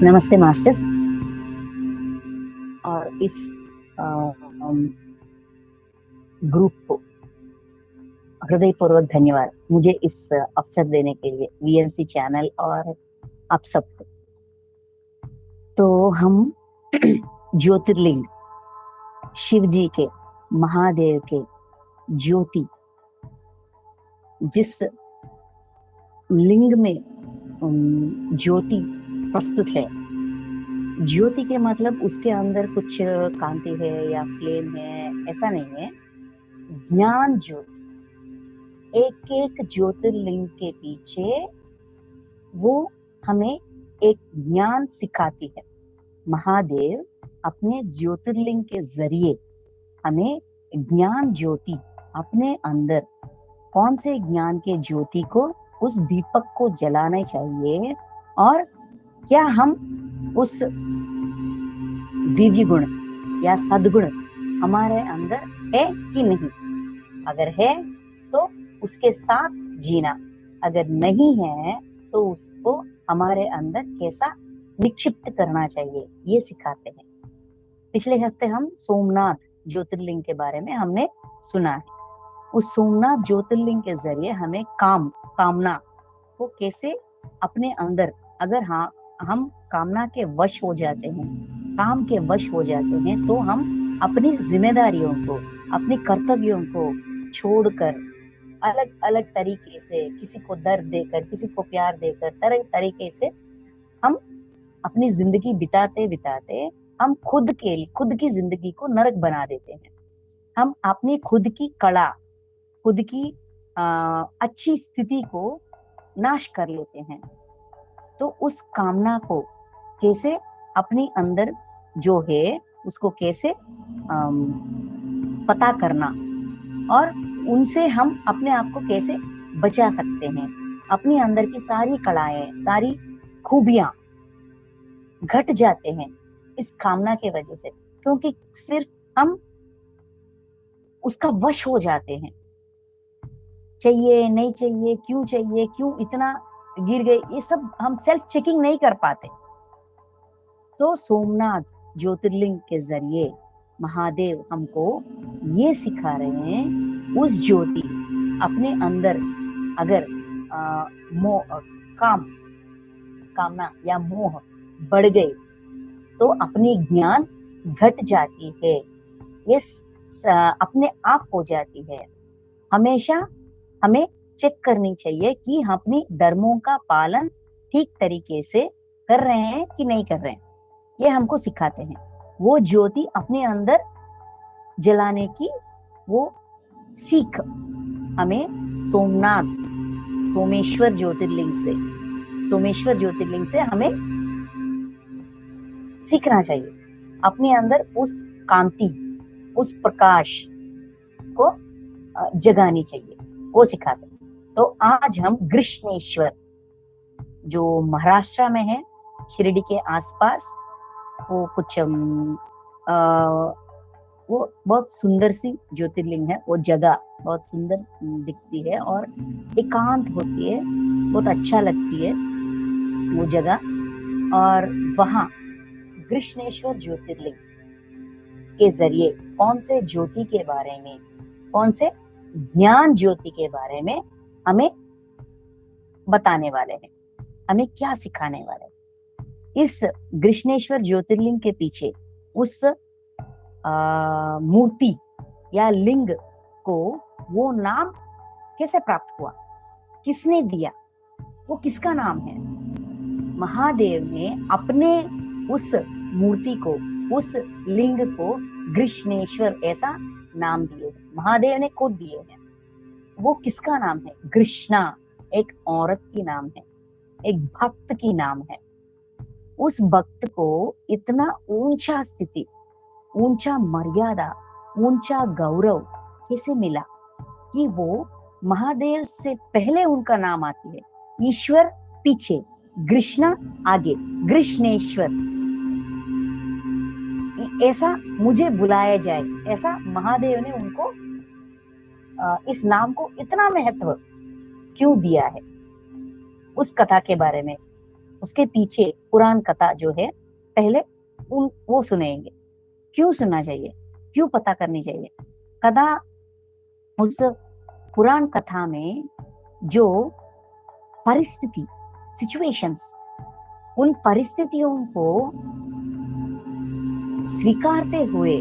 नमस्ते मास्टर्स। और इस ग्रुप को हृदयपूर्वक धन्यवाद मुझे इस अवसर देने के लिए, वीएमसी चैनल और आप सबको। तो हम ज्योतिर्लिंग, शिव जी के, महादेव के ज्योति, जिस लिंग में ज्योति प्रस्तुत है, ज्योति के मतलब उसके अंदर कुछ कांति है या फ्लेम है, ऐसा नहीं है। ज्ञान ज्योति, एक एक ज्योतिर्लिंग के पीछे वो हमें एक ज्ञान सिखाती है। महादेव अपने ज्योतिर्लिंग के जरिए हमें ज्ञान ज्योति, अपने अंदर कौन से ज्ञान के ज्योति को, उस दीपक को जलाना चाहिए, और क्या हम उस दिव्य गुण या सद्गुण हमारे अंदर है कि नहीं। अगर है तो उसके साथ जीना, अगर नहीं है तो उसको हमारे अंदर कैसा निक्षिप्त करना चाहिए, ये सिखाते हैं। पिछले हफ्ते हम सोमनाथ ज्योतिर्लिंग के बारे में हमने सुना है। उस सोमनाथ ज्योतिर्लिंग के जरिए हमें कामना को कैसे अपने अंदर, अगर हाँ हम कामना के वश हो जाते हैं, काम के वश हो जाते हैं, तो हम अपनी जिम्मेदारियों को, अपने कर्तव्यों को छोड़कर अलग अलग तरीके से, किसी को दर्द देकर, किसी को प्यार देकर, तरह तरीके से हम अपनी जिंदगी बिताते बिताते हम खुद की जिंदगी को नरक बना देते हैं। हम अपनी खुद की कला, खुद की अच्छी स्थिति को नाश कर लेते हैं। तो उस कामना को कैसे अपने अंदर जो है उसको कैसे पता करना, और उनसे हम अपने आप को कैसे बचा सकते हैं। अपने अंदर की सारी कलाएं, सारी खूबियां घट जाते हैं इस कामना के वजह से, क्योंकि सिर्फ हम उसका वश हो जाते हैं। चाहिए नहीं चाहिए, क्यों इतना गिर गए, ये सब हम सेल्फ चेकिंग नहीं कर पाते। तो सोमनाथ ज्योतिर्लिंग के जरिए महादेव हमको ये सिखा रहे हैं, उस ज्योति अपने अंदर अगर कामना या मोह बढ़ गई तो अपनी ज्ञान घट जाती है, ये अपने आप हो जाती है। हमेशा हमें चेक करनी चाहिए कि हम अपनी धर्मों का पालन ठीक तरीके से कर रहे हैं कि नहीं कर रहे हैं, ये हमको सिखाते हैं। वो ज्योति अपने अंदर जलाने की वो सीख हमें सोमेश्वर ज्योतिर्लिंग से हमें सीखना चाहिए। अपने अंदर उस कांति, उस प्रकाश को जगानी चाहिए, वो सिखाते हैं। तो आज हम कृष्णेश्वर, जो महाराष्ट्र में है, शिरडी के आसपास, वो कुछ वो बहुत सुंदर सी ज्योतिर्लिंग है। वो जगह बहुत सुंदर दिखती है और एकांत होती है, बहुत अच्छा लगती है वो जगह। और वहां कृष्णेश्वर ज्योतिर्लिंग के जरिए कौन से ज्योति के बारे में, कौन से ज्ञान ज्योति के बारे में हमें बताने वाले हैं, हमें क्या सिखाने वाले हैं। इस कृष्णेश्वर ज्योतिर्लिंग के पीछे उस मूर्ति या लिंग को वो नाम कैसे प्राप्त हुआ, किसने दिया, वो किसका नाम है। महादेव ने अपने उस मूर्ति को, उस लिंग को कृष्णेश्वर ऐसा नाम दिए, महादेव ने खुद दिए हैं। वो किसका नाम है? कृष्णा एक औरत की नाम है, एक भक्त की नाम है। उस भक्त को इतना ऊंचा स्थिति, ऊंचा मर्यादा, ऊंचा गौरव कैसे मिला कि वो महादेव से पहले उनका नाम आती है, ईश्वर पीछे, कृष्णा आगे, कृष्णेश्वर। ऐसा मुझे बुलाया जाए, ऐसा महादेव ने उनको इस नाम को इतना महत्व क्यों दिया है, उस कथा के बारे में उसके पीछे पुराण कथा जो है पहले वो सुनेंगे। क्यों सुनना चाहिए, क्यों पता करनी चाहिए? कथा, उस पुराण कथा में जो परिस्थिति, सिचुएशंस, उन परिस्थितियों को स्वीकारते हुए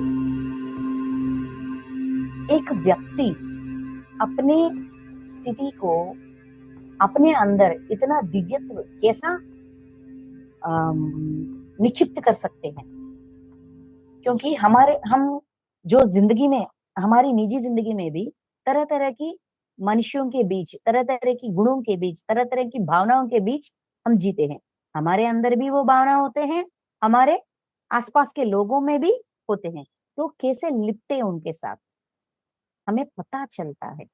एक व्यक्ति अपने स्थिति को अपने अंदर इतना दिव्यत्व कैसा निक्षिप्त कर सकते हैं। क्योंकि हम जो जिंदगी में, हमारी निजी जिंदगी में भी तरह तरह की मनुष्यों के बीच, तरह तरह की गुणों के बीच, तरह तरह की भावनाओं के बीच हम जीते हैं। हमारे अंदर भी वो भावना होते हैं, हमारे आसपास के लोगों में भी होते हैं। तो कैसे लिपटे उनके साथ हमें पता चलता है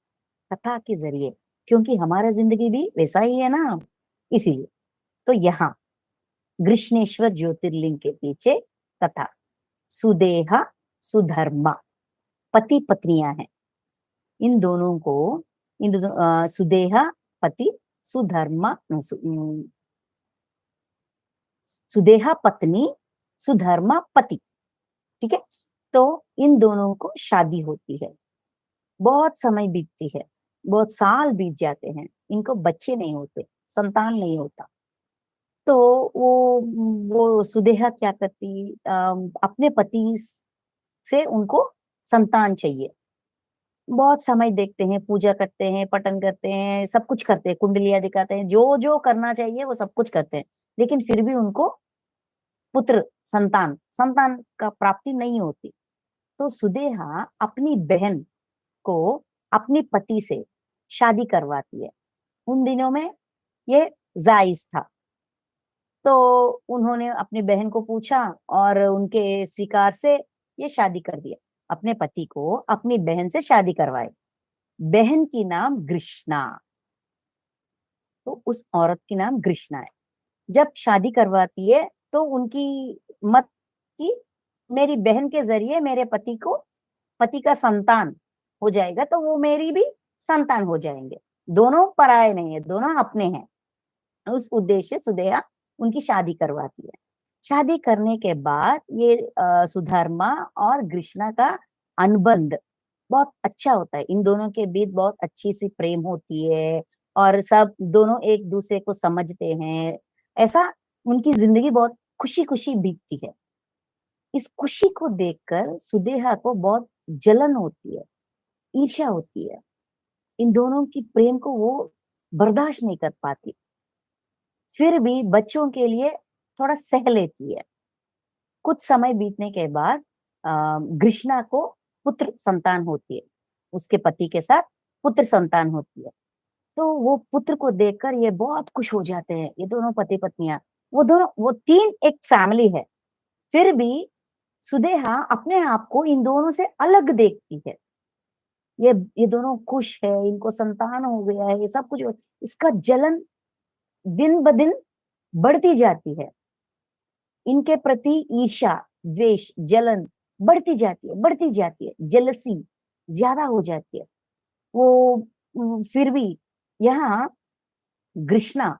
कथा के जरिए, क्योंकि हमारा जिंदगी भी वैसा ही है ना, इसीलिए। तो यहाँ कृष्णेश्वर ज्योतिर्लिंग के पीछे कथा, सुदेहा सुधर्मा, पति पत्नियां हैं। इन दोनों को, सुदेहा पति, सुधर्मा, सुदेहा पत्नी, सुधर्मा पति, ठीक है। तो इन दोनों को शादी होती है, बहुत समय बीतती है, बहुत साल बीत जाते हैं, इनको बच्चे नहीं होते, संतान नहीं होता। तो वो सुदेहा क्या करती, अपने पति से उनको संतान चाहिए। बहुत समय देखते हैं, पूजा करते हैं, पठन करते हैं, सब कुछ करते हैं, कुंडलियां दिखाते हैं, जो जो करना चाहिए वो सब कुछ करते हैं, लेकिन फिर भी उनको पुत्र, संतान संतान का प्राप्ति नहीं होती। तो सुदेहा अपनी बहन को अपने पति से शादी करवाती है। उन दिनों में ये जायज था। तो उन्होंने अपनी बहन को पूछा और उनके स्वीकार से ये शादी कर दिया। अपने पति को अपनी बहन से शादी करवाए। बहन की नाम कृष्णा, तो उस औरत की नाम कृष्णा है। जब शादी करवाती है तो उनकी मत की मेरी बहन के जरिए मेरे पति को, पति का संतान हो जाएगा तो वो मेरी भी संतान हो जाएंगे, दोनों पराये नहीं है, दोनों अपने हैं। उस उद्देश्य सुदेहा उनकी शादी करवाती है। शादी करने के बाद ये सुधर्मा और कृष्णा का अनुबंध बहुत अच्छा होता है। इन दोनों के बीच बहुत अच्छी सी प्रेम होती है और सब दोनों एक दूसरे को समझते हैं। ऐसा उनकी जिंदगी बहुत खुशी खुशी बीतती है। इस खुशी को देखकर सुदेहा को बहुत जलन होती है, ईर्ष्या होती है। इन दोनों की प्रेम को वो बर्दाश्त नहीं कर पाती, फिर भी बच्चों के लिए थोड़ा सह लेती है। कुछ समय बीतने के बाद कृष्णा को पुत्र संतान होती है, उसके पति के साथ पुत्र संतान होती है। तो वो पुत्र को देखकर ये बहुत खुश हो जाते हैं, ये दोनों पति पत्नियां। वो दोनों, वो तीन एक फैमिली है। फिर भी सुदेहा अपने आप को इन दोनों से अलग देखती है। ये दोनों खुश है, इनको संतान हो गया है, ये सब कुछ इसका जलन दिन ब दिन बढ़ती जाती है। इनके प्रति ईर्ष्या, द्वेष, जलन बढ़ती जाती है, बढ़ती जाती है, जेलसी ज्यादा हो जाती है। वो फिर भी यहाँ कृष्णा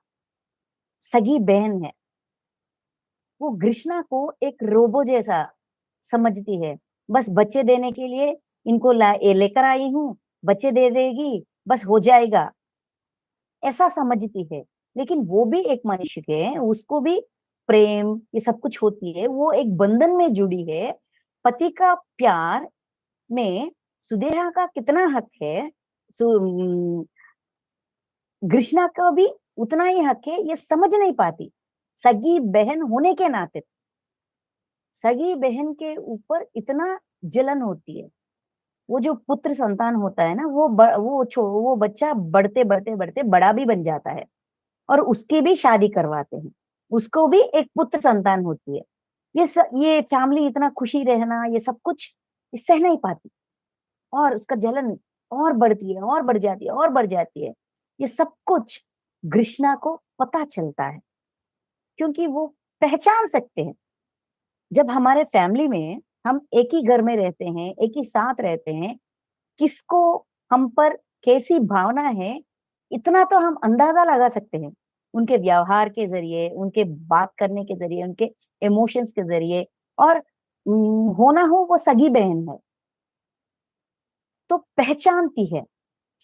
सगी बहन है, वो कृष्णा को एक रोबो जैसा समझती है। बस बच्चे देने के लिए इनको लेकर आई हूँ, बच्चे दे देगी, बस हो जाएगा, ऐसा समझती है। लेकिन वो भी एक मनुष्य है, उसको भी प्रेम ये सब कुछ होती है, वो एक बंधन में जुड़ी है। पति का प्यार में सुदेहा का कितना हक है, कृष्णा का भी उतना ही हक है, ये समझ नहीं पाती। सगी बहन होने के नाते सगी बहन के ऊपर इतना जलन होती है। वो जो पुत्र संतान होता है ना, वो बच्चा बढ़ते बढ़ते बढ़ते बड़ा भी बन जाता है और उसकी भी शादी करवाते हैं, उसको भी एक पुत्र संतान होती है। ये फैमिली इतना खुशी रहना, ये सब कुछ ये सह नहीं पाती और उसका जलन और बढ़ती है, और बढ़ जाती है, और बढ़ जाती है। ये सब कुछ कृष्णा को पता चलता है, क्योंकि वो पहचान सकते हैं। जब हमारे फैमिली में हम एक ही घर में रहते हैं, एक ही साथ रहते हैं, किसको हम पर कैसी भावना है, इतना तो हम अंदाजा लगा सकते हैं। उनके व्यवहार के जरिए, उनके बात करने के जरिए, उनके इमोशंस के जरिए, और होना हो वो सगी बहन है तो पहचानती है,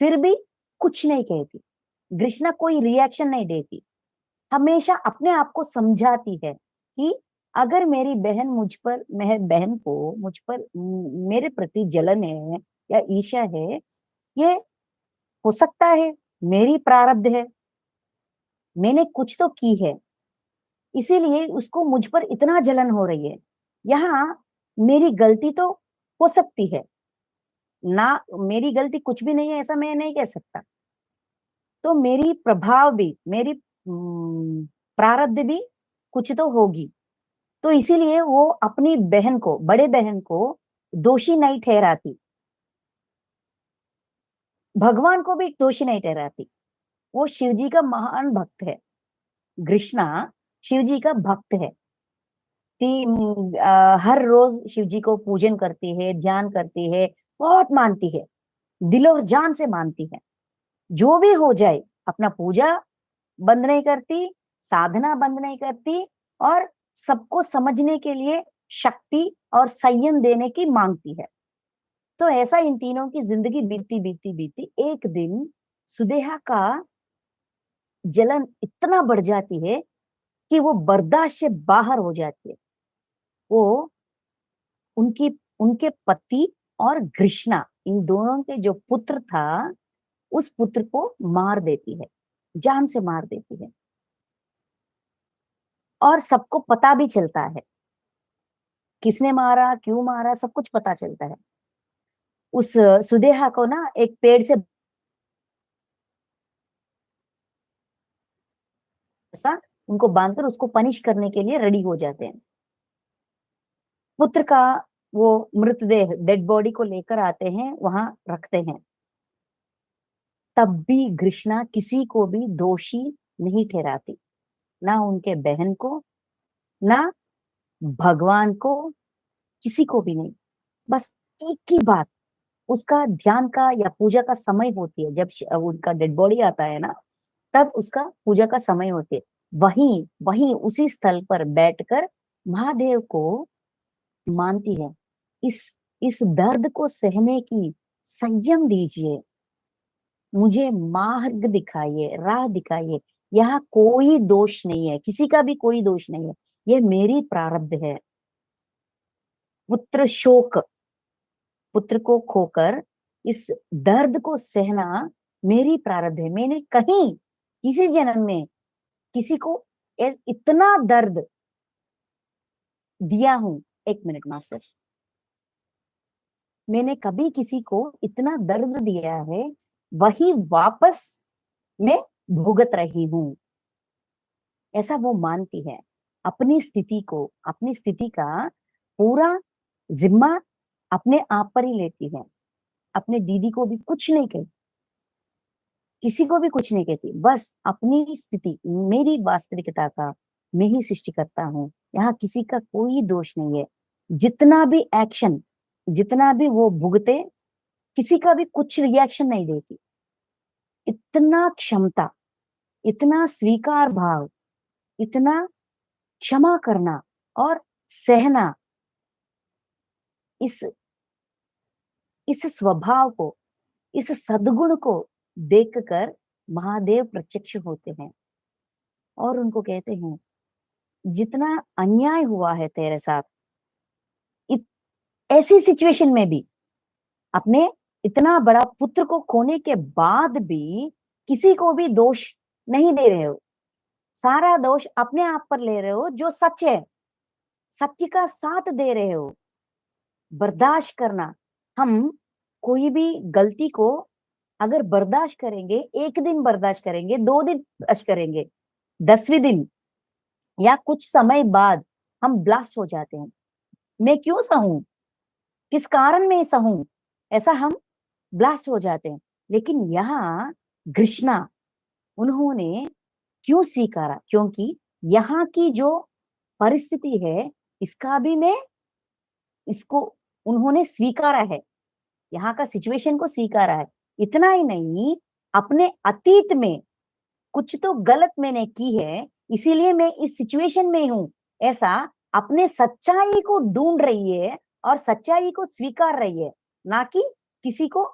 फिर भी कुछ नहीं कहती। कृष्णा कोई रिएक्शन नहीं देती, हमेशा अपने आप को समझाती है कि अगर मेरी बहन मुझ पर, मेरे बहन को मुझ पर मेरे प्रति जलन है या ईर्ष्या है, ये हो सकता है मेरी प्रारब्ध है, मैंने कुछ तो की है, इसीलिए उसको मुझ पर इतना जलन हो रही है। यहाँ मेरी गलती तो हो सकती है ना, मेरी गलती कुछ भी नहीं है ऐसा मैं नहीं कह सकता, तो मेरी प्रभाव भी, मेरी प्रारब्ध भी कुछ तो होगी। तो इसीलिए वो अपनी बहन को, बड़े बहन को दोषी नहीं ठहराती, भगवान को भी दोषी नहीं ठहराती। वो शिव जी का महान भक्त है, कृष्णा शिव जी का भक्त है। हर रोज शिव जी को पूजन करती है, ध्यान करती है, बहुत मानती है, दिल और जान से मानती है। जो भी हो जाए अपना पूजा बंद नहीं करती, साधना बंद नहीं करती, और सबको समझने के लिए शक्ति और संयम देने की मांगती है। तो ऐसा इन तीनों की जिंदगी बीतती बीतती बीतती एक दिन सुदेहा का जलन इतना बढ़ जाती है कि वो बर्दाश्त से बाहर हो जाती है। वो उनकी उनके पति और कृष्णा, इन दोनों के जो पुत्र था, उस पुत्र को मार देती है, जान से मार देती है। और सबको पता भी चलता है किसने मारा, क्यों मारा, सब कुछ पता चलता है। उस सुदेहा को ना एक पेड़ से ऐसा उनको बांधकर उसको पनिश करने के लिए रेडी हो जाते हैं। पुत्र का वो मृतदेह, डेड बॉडी को लेकर आते हैं, वहां रखते हैं। तब भी कृष्णा किसी को भी दोषी नहीं ठहराती, ना उनके बहन को, ना भगवान को, किसी को भी नहीं। बस एक ही बात, उसका ध्यान का या पूजा का समय होती है, जब उनका डेड बॉडी आता है ना, तब उसका पूजा का समय होती है। वहीं वहीं उसी स्थल पर बैठकर महादेव को मानती है, इस इस दर्द को सहने की संयम दीजिए, मुझे मार्ग दिखाइए, राह दिखाइए। यहाँ कोई दोष नहीं है, किसी का भी कोई दोष नहीं है, ये मेरी प्रारब्ध है। पुत्र शोक, पुत्र को खोकर इस दर्द को सहना मेरी प्रारब्ध है। मैंने कहीं किसी जन्म में किसी को इतना दर्द दिया हूं, एक मिनट मास्टर, मैंने कभी किसी को इतना दर्द दिया है, वही वापस मैं भुगत रही हूं, ऐसा वो मानती है। अपनी स्थिति को, अपनी स्थिति का पूरा जिम्मा अपने आप पर ही लेती है। अपने दीदी को भी कुछ नहीं कहती, किसी को भी कुछ नहीं कहती, बस अपनी स्थिति, मेरी वास्तविकता का मैं ही सृष्टि करता हूँ, यहाँ किसी का कोई दोष नहीं है। जितना भी एक्शन, जितना भी वो भुगते, किसी का भी कुछ रिएक्शन नहीं देती। इतना क्षमता, इतना स्वीकार भाव, इतना क्षमा करना और सहना, इस इस स्वभाव को, इस सद्गुण को देखकर महादेव प्रत्यक्ष होते हैं और उनको कहते हैं, जितना अन्याय हुआ है तेरे साथ, इत, ऐसी सिचुएशन में भी, अपने इतना बड़ा पुत्र को खोने के बाद भी किसी को भी दोष नहीं दे रहे हो, सारा दोष अपने आप पर ले रहे हो, जो सच है, सत्य का साथ दे रहे हो। बर्दाश्त करना, हम कोई भी गलती को अगर बर्दाश्त करेंगे, एक दिन बर्दाश्त करेंगे, 2 दिन बर्दाश्त करेंगे, 10वें दिन या कुछ समय बाद हम ब्लास्ट हो जाते हैं। मैं क्यों सहूं, किस कारण में सहूं, ऐसा हम ब्लास्ट हो जाते हैं। लेकिन यहाँ कृष्णा, उन्होंने क्यों स्वीकारा, क्योंकि यहाँ की जो परिस्थिति है, इसका भी मैं, इसको उन्होंने स्वीकारा है, यहाँ का सिचुएशन को स्वीकारा है। इतना ही नहीं, अपने अतीत में कुछ तो गलत मैंने की है, इसीलिए मैं इस सिचुएशन में हूं, ऐसा अपने सच्चाई को ढूंढ रही है और सच्चाई को स्वीकार रही है, ना कि किसी को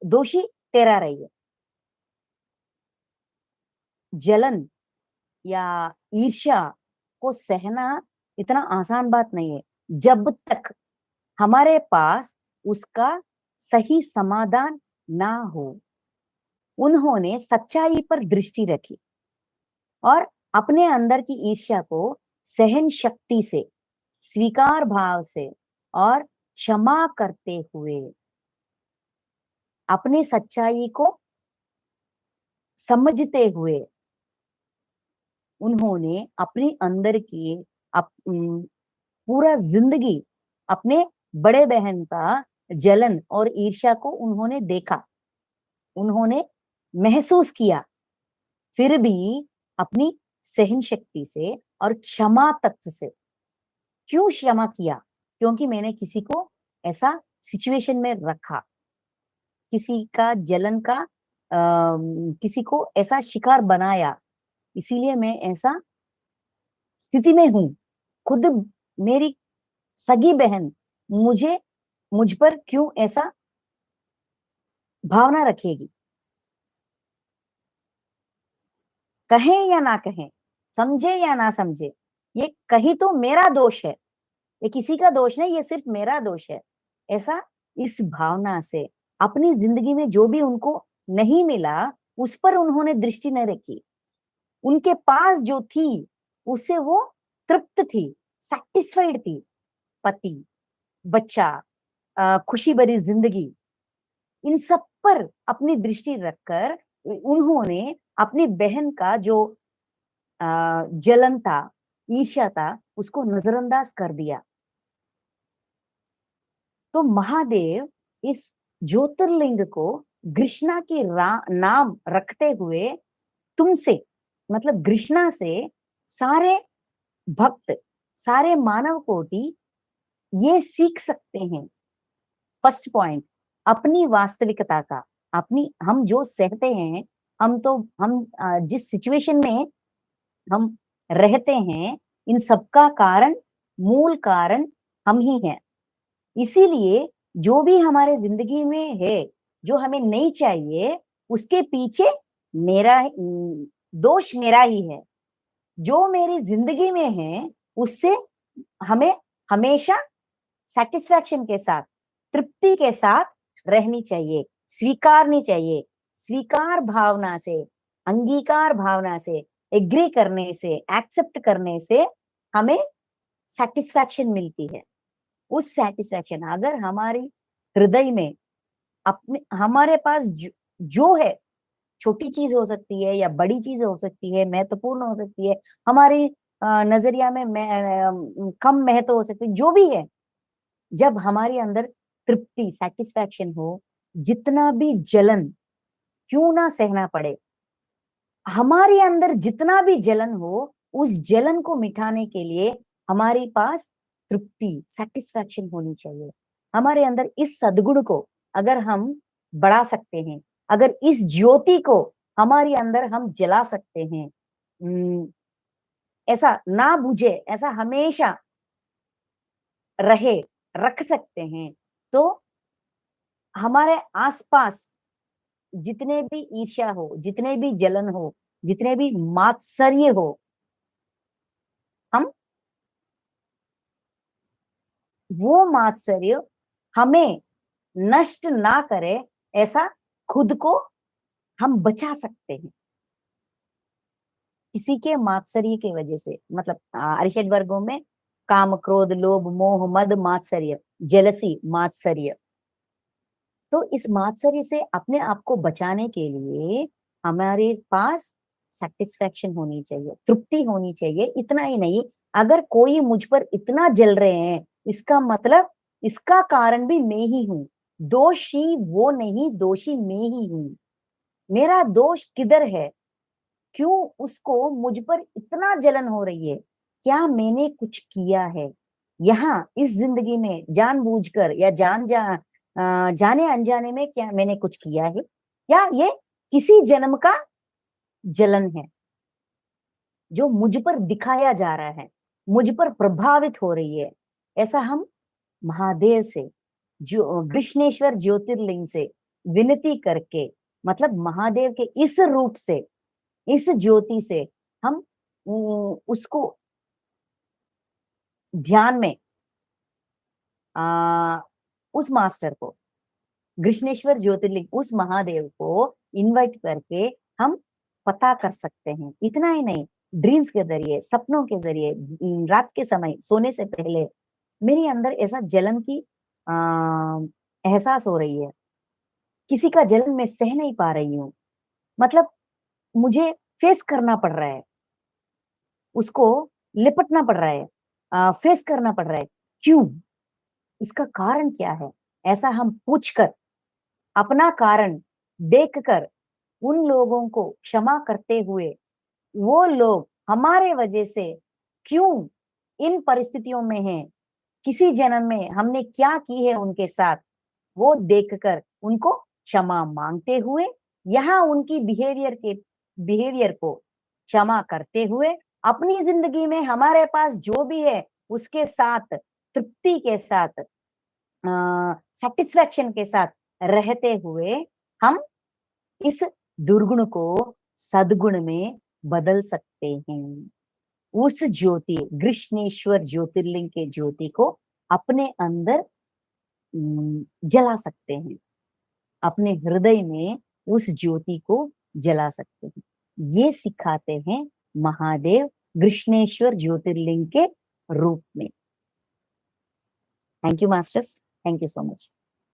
दोषी ठहरा रही है। जलन या ईर्ष्या को सहना इतना आसान बात नहीं है, जब तक हमारे पास उसका सही समाधान ना हो। उन्होंने सच्चाई पर दृष्टि रखी और अपने अंदर की ईर्ष्या को सहन शक्ति से, स्वीकार भाव से और क्षमा करते हुए अपने सच्चाई को समझते हुए उन्होंने अपने अंदर की पूरा जिंदगी अपने बड़े बहन का जलन और ईर्ष्या को उन्होंने देखा, उन्होंने महसूस किया, फिर भी अपनी सहन शक्ति से और क्षमा तत्व से। क्यों क्षमा किया? क्योंकि मैंने किसी को ऐसा सिचुएशन में रखा, किसी का जलन का किसी को ऐसा शिकार बनाया, इसीलिए मैं ऐसा स्थिति में हूं। खुद मेरी सगी बहन मुझ पर क्यों ऐसा भावना रखेगी? कहें या ना कहें, समझे या ना समझे, ये कहीं तो मेरा दोष है, ये किसी का दोष नहीं, ये सिर्फ मेरा दोष है। ऐसा इस भावना से अपनी जिंदगी में जो भी उनको नहीं मिला, उस पर उन्होंने दृष्टि न रखी। उनके पास जो थी उससे वो तृप्त थी, सैटिस्फाइड थी। पति, बच्चा, खुशी भरी जिंदगी, इन सब पर अपनी दृष्टि रखकर उन्होंने अपनी बहन का जो जलन था, ईर्ष्या था, उसको नजरअंदाज कर दिया। तो महादेव इस ज्योतिर्लिंग को कृष्णा की नाम रखते हुए तुमसे, मतलब कृष्णा से सारे भक्त, सारे मानव कोटि ये सीख सकते हैं। फर्स्ट पॉइंट, अपनी वास्तविकता का, अपनी हम जो सहते हैं, हम जिस सिचुएशन में हम रहते हैं, इन सबका कारण, मूल कारण हम ही हैं। इसीलिए जो भी हमारे जिंदगी में है, जो हमें नहीं चाहिए, उसके पीछे मेरा दोष मेरा ही है। जो मेरी जिंदगी में है उससे हमें हमेशा सेटिस्फैक्शन के साथ, तृप्ति के साथ रहनी चाहिए, स्वीकारनी चाहिए। स्वीकार भावना से, अंगीकार भावना से, एग्री करने से, एक्सेप्ट करने से हमें सेटिस्फैक्शन मिलती है। उस सेटिस्फैक्शन अगर हमारी हृदय में अपने हमारे पास जो है, छोटी चीज हो सकती है या बड़ी चीज हो सकती है, महत्वपूर्ण हो सकती है, हमारी नजरिया में कम महत्व हो सकती है, जो भी है, जब हमारे अंदर तृप्ति, सेटिस्फैक्शन हो, जितना भी जलन क्यों ना सहना पड़े, हमारे अंदर जितना भी जलन हो, उस जलन को मिटाने के लिए हमारे पास तृप्ति, सेटिस्फैक्शन होनी चाहिए। हमारे अंदर इस सद्गुण को अगर हम बढ़ा सकते हैं, अगर इस ज्योति को हमारे अंदर हम जला सकते हैं, ऐसा ना बुझे, ऐसा हमेशा रहे, रख सकते हैं, तो हमारे आसपास जितने भी ईर्ष्या हो, जितने भी जलन हो, जितने भी मात्सर्य हो, हम वो मात्सर्य हमें नष्ट ना करे, ऐसा खुद को हम बचा सकते हैं। किसी के मात्सर्य की वजह से, मतलब अरिषद वर्गों में काम, क्रोध, लोभ, मोह, मद, मात्सर्य, जेलसी, मात्सर्य। तो इस मात्सर्य से अपने आप को बचाने के लिए हमारे पास सेटिस्फैक्शन होनी चाहिए, तृप्ति होनी चाहिए। इतना ही नहीं, अगर कोई मुझ पर इतना जल रहे हैं, इसका मतलब इसका कारण भी मैं ही हूं। दोषी वो नहीं, दोषी मैं ही हूं। मेरा दोष किधर है? क्यों उसको मुझ पर इतना जलन हो रही है? क्या मैंने कुछ किया है यहाँ इस जिंदगी में, जानबूझकर या जाने अनजाने में? क्या मैंने कुछ किया है, या ये किसी जन्म का जलन है जो मुझ पर दिखाया जा रहा है, मुझ पर प्रभावित हो रही है, ऐसा हम महादेव से, जो कृष्णेश्वर ज्योतिर्लिंग से विनती करके, मतलब महादेव के इस रूप से, इस ज्योति से हम उसको ध्यान में उस मास्टर को, कृष्णेश्वर ज्योतिर्लिंग, उस महादेव को इनवाइट करके हम पता कर सकते हैं। इतना ही नहीं, ड्रीम्स के जरिए, सपनों के जरिए, रात के समय सोने से पहले मेरे अंदर ऐसा जलन की एहसास हो रही है, किसी का जलन मैं सह नहीं पा रही हूँ, मतलब मुझे फेस करना पड़ रहा है, उसको लिपटना पड़ रहा है, फेस करना पड़ रहा है। क्यों? इसका कारण क्या है? ऐसा हम पूछकर, अपना कारण देखकर, उन लोगों को क्षमा करते हुए, वो लोग हमारे वजह से क्यों इन परिस्थितियों में हैं, किसी जन्म में हमने क्या की है उनके साथ, वो देखकर उनको क्षमा मांगते हुए, यहाँ उनकी बिहेवियर को क्षमा करते हुए, अपनी जिंदगी में हमारे पास जो भी है उसके साथ, तृप्ति के साथ, सेटिस्फैक्शन के साथ रहते हुए, हम इस दुर्गुण को सद्गुण में बदल सकते हैं। उस ज्योति, कृष्णेश्वर ज्योतिर्लिंग के ज्योति को अपने अंदर जला सकते हैं, अपने हृदय में उस ज्योति को जला सकते हैं। ये सिखाते हैं महादेव कृष्णेश्वर ज्योतिर्लिंग के रूप में। Thank you masters, thank you so much.